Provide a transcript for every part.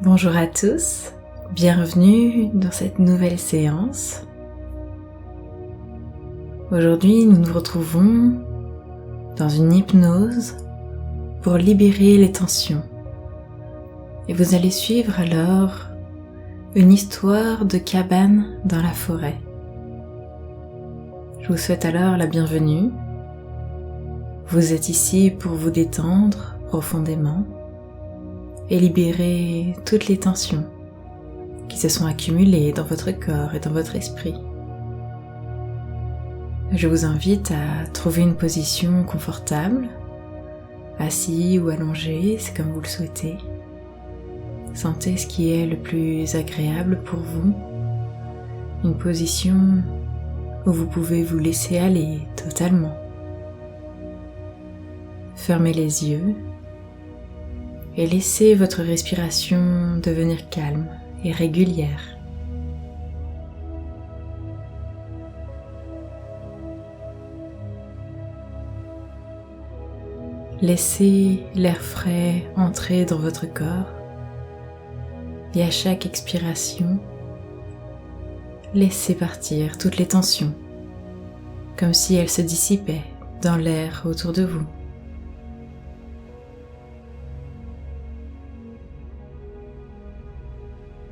Bonjour à tous, bienvenue dans cette nouvelle séance. Aujourd'hui, nous nous retrouvons dans une hypnose pour libérer les tensions. Et vous allez suivre alors une histoire de cabane dans la forêt. Je vous souhaite alors la bienvenue. Vous êtes ici pour vous détendre profondément et libérer toutes les tensions qui se sont accumulées dans votre corps et dans votre esprit. Je vous invite à trouver une position confortable, assis ou allongé, c'est comme vous le souhaitez. Sentez ce qui est le plus agréable pour vous, une position où vous pouvez vous laisser aller totalement. Fermez les yeux et laissez votre respiration devenir calme et régulière. Laissez l'air frais entrer dans votre corps et à chaque expiration, laissez partir toutes les tensions, comme si elles se dissipaient dans l'air autour de vous.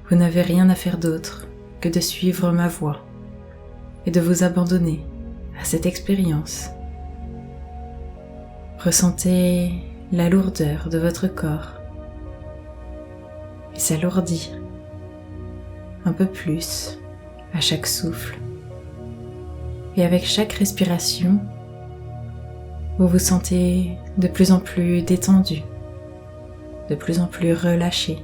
Vous n'avez rien à faire d'autre que de suivre ma voie et de vous abandonner à cette expérience. Ressentez la lourdeur de votre corps et s'alourdir un peu plus à chaque souffle. Et avec chaque respiration, vous vous sentez de plus en plus détendu, de plus en plus relâché.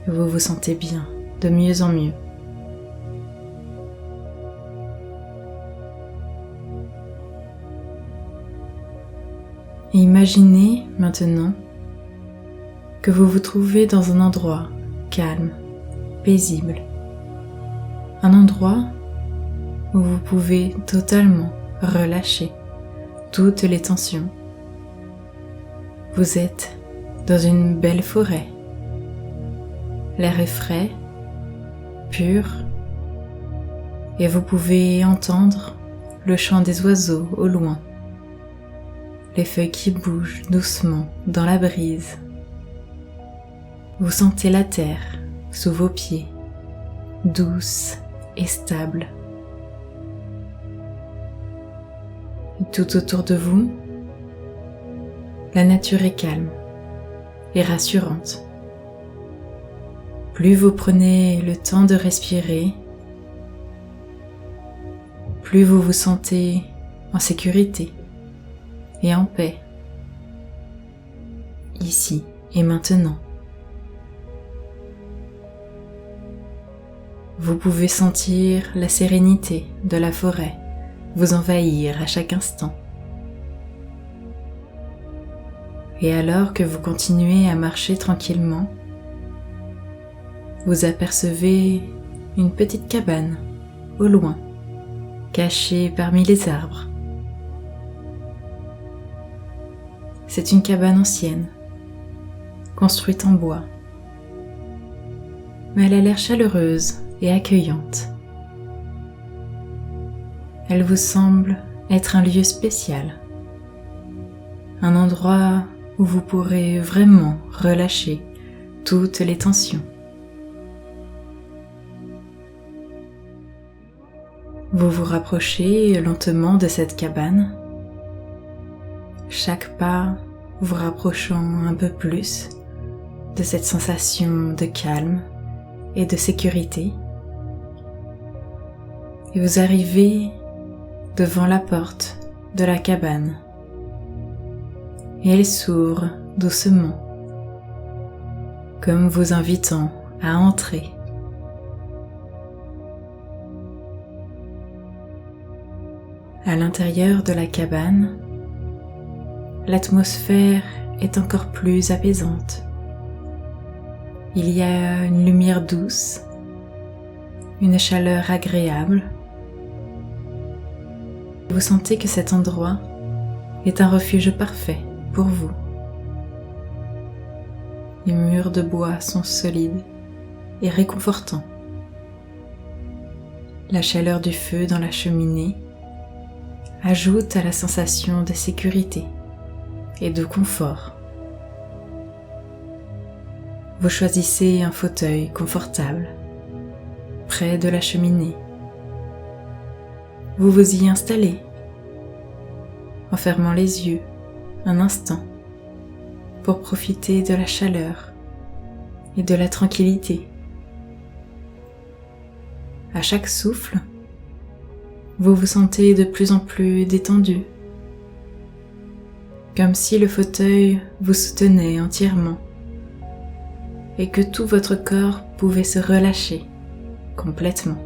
Vous vous sentez bien, de mieux en mieux. Et imaginez maintenant que vous vous trouvez dans un endroit calme, paisible. Un endroit où vous pouvez totalement relâcher toutes les tensions. Vous êtes dans une belle forêt. L'air est frais, pur, et vous pouvez entendre le chant des oiseaux au loin, les feuilles qui bougent doucement dans la brise. Vous sentez la terre sous vos pieds, douce et stable. Et tout autour de vous, la nature est calme et rassurante. Plus vous prenez le temps de respirer, plus vous vous sentez en sécurité et en paix, ici et maintenant. Vous pouvez sentir la sérénité de la forêt vous envahir à chaque instant. Et alors que vous continuez à marcher tranquillement, vous apercevez une petite cabane au loin, cachée parmi les arbres. C'est une cabane ancienne, construite en bois, mais elle a l'air chaleureuse et accueillante. Elle vous semble être un lieu spécial, un endroit où vous pourrez vraiment relâcher toutes les tensions. Vous vous rapprochez lentement de cette cabane, chaque pas vous rapprochant un peu plus de cette sensation de calme et de sécurité. Et vous arrivez devant la porte de la cabane et elle s'ouvre doucement, comme vous invitant à entrer. À l'intérieur de la cabane, l'atmosphère est encore plus apaisante. Il y a une lumière douce, une chaleur agréable. Vous sentez que cet endroit est un refuge parfait pour vous. Les murs de bois sont solides et réconfortants. La chaleur du feu dans la cheminée ajoute à la sensation de sécurité et de confort. Vous choisissez un fauteuil confortable près de la cheminée. Vous vous y installez en fermant les yeux un instant pour profiter de la chaleur et de la tranquillité. À chaque souffle, vous vous sentez de plus en plus détendu, comme si le fauteuil vous soutenait entièrement et que tout votre corps pouvait se relâcher complètement.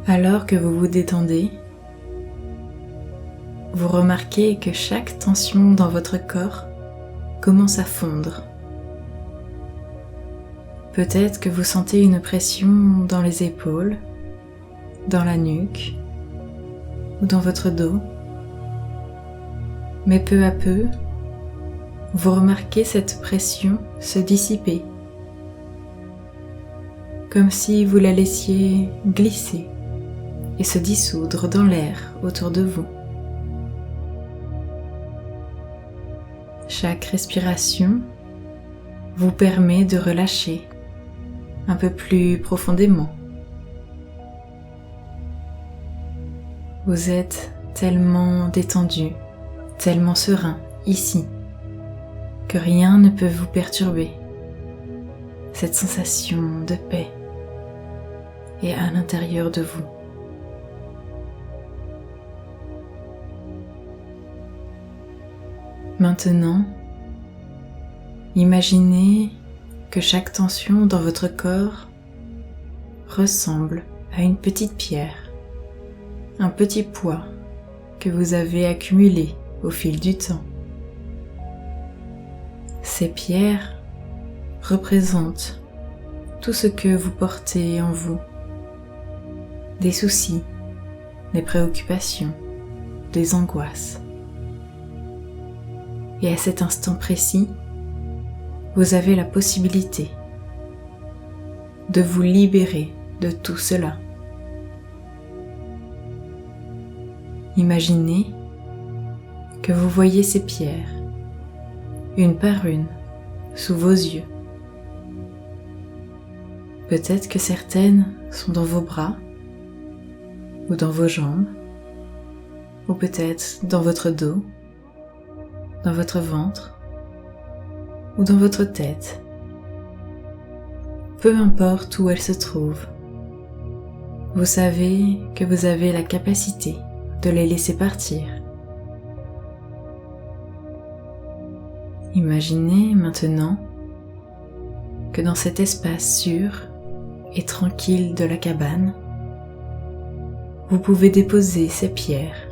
Alors que vous vous détendez, vous remarquez que chaque tension dans votre corps commence à fondre. Peut-être que vous sentez une pression dans les épaules, dans la nuque ou dans votre dos. Mais peu à peu, vous remarquez cette pression se dissiper, comme si vous la laissiez glisser et se dissoudre dans l'air autour de vous. Chaque respiration vous permet de relâcher un peu plus profondément. Vous êtes tellement détendu, tellement serein ici, que rien ne peut vous perturber. Cette sensation de paix est à l'intérieur de vous. Maintenant, imaginez que chaque tension dans votre corps ressemble à une petite pierre, un petit poids que vous avez accumulé au fil du temps. Ces pierres représentent tout ce que vous portez en vous, des soucis, des préoccupations, des angoisses. Et à cet instant précis, vous avez la possibilité de vous libérer de tout cela. Imaginez que vous voyez ces pierres, une par une, sous vos yeux. Peut-être que certaines sont dans vos bras, ou dans vos jambes, ou peut-être dans votre dos, dans votre ventre ou dans votre tête. Peu importe où elles se trouvent, vous savez que vous avez la capacité de les laisser partir. Imaginez maintenant que dans cet espace sûr et tranquille de la cabane, vous pouvez déposer ces pierres.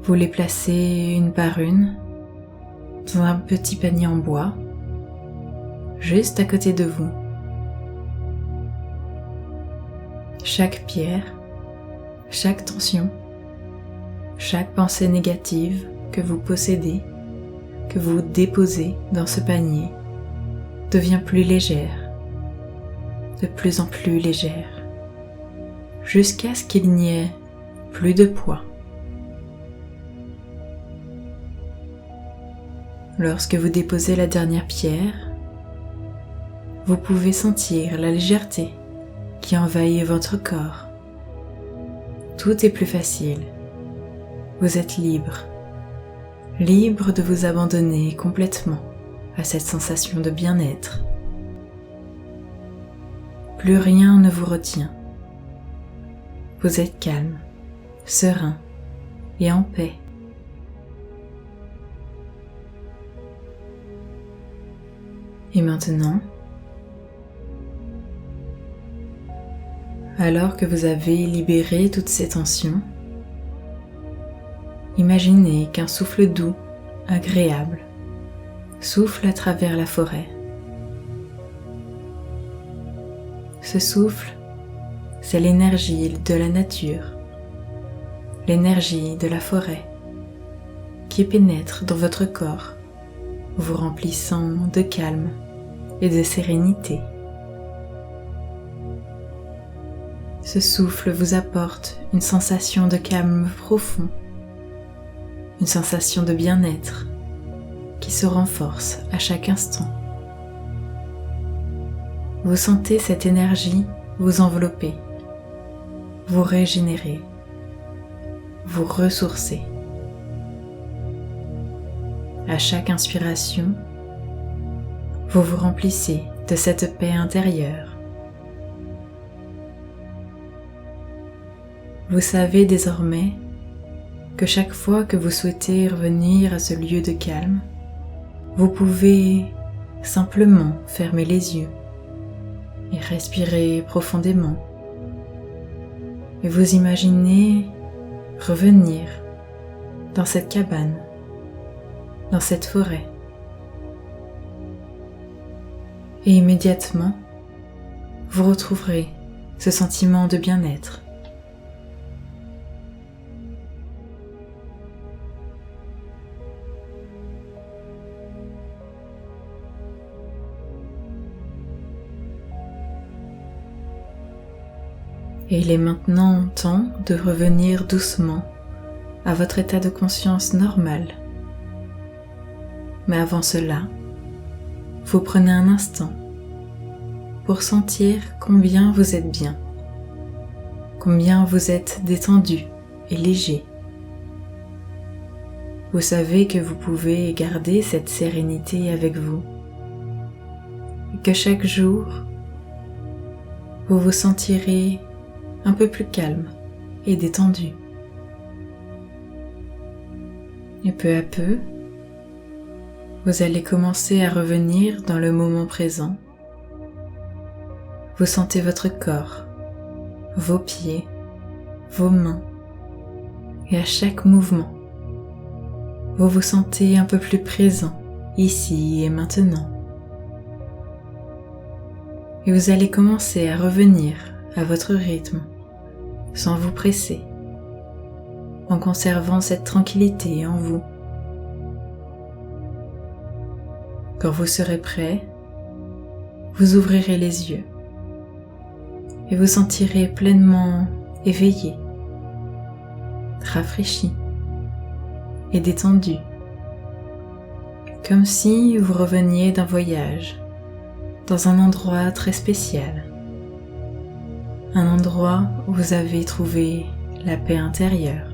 Vous les placez une par une dans un petit panier en bois, juste à côté de vous. Chaque pierre, chaque tension, chaque pensée négative que vous possédez, que vous déposez dans ce panier, devient plus légère, de plus en plus légère, jusqu'à ce qu'il n'y ait plus de poids. Lorsque vous déposez la dernière pierre, vous pouvez sentir la légèreté qui envahit votre corps. Tout est plus facile. Vous êtes libre, libre de vous abandonner complètement à cette sensation de bien-être. Plus rien ne vous retient. Vous êtes calme, serein et en paix. Et maintenant, alors que vous avez libéré toutes ces tensions, imaginez qu'un souffle doux, agréable, souffle à travers la forêt. Ce souffle, c'est l'énergie de la nature, l'énergie de la forêt qui pénètre dans votre corps, vous remplissant de calme et de sérénité. Ce souffle vous apporte une sensation de calme profond, une sensation de bien-être qui se renforce à chaque instant. Vous sentez cette énergie vous envelopper, vous régénérer, vous ressourcer. À chaque inspiration, vous vous remplissez de cette paix intérieure. Vous savez désormais que chaque fois que vous souhaitez revenir à ce lieu de calme, vous pouvez simplement fermer les yeux et respirer profondément. Et vous imaginez revenir dans cette cabane, dans cette forêt. Et immédiatement, vous retrouverez ce sentiment de bien-être. Et il est maintenant temps de revenir doucement à votre état de conscience normal. Mais avant cela, vous prenez un instant pour sentir combien vous êtes bien, combien vous êtes détendu et léger. Vous savez que vous pouvez garder cette sérénité avec vous et que chaque jour, vous vous sentirez un peu plus calme et détendu. Et peu à peu, vous allez commencer à revenir dans le moment présent. Vous sentez votre corps, vos pieds, vos mains, et à chaque mouvement, vous vous sentez un peu plus présent ici et maintenant. Et vous allez commencer à revenir à votre rythme, sans vous presser, en conservant cette tranquillité en vous. Quand vous serez prêt, vous ouvrirez les yeux et vous sentirez pleinement éveillé, rafraîchi et détendu, comme si vous reveniez d'un voyage dans un endroit très spécial, un endroit où vous avez trouvé la paix intérieure.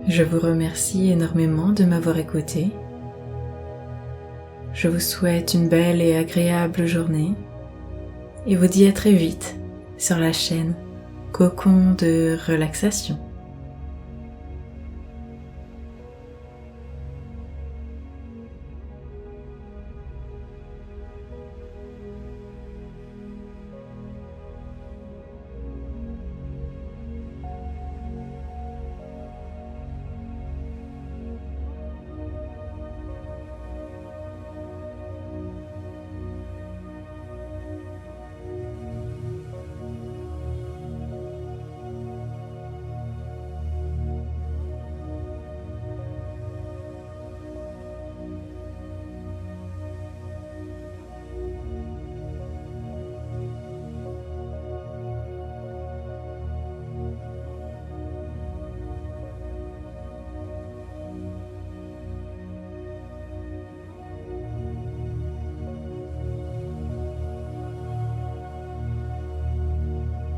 Je vous remercie énormément de m'avoir écouté. Je vous souhaite une belle et agréable journée et vous dis à très vite sur la chaîne Cocon de relaxation.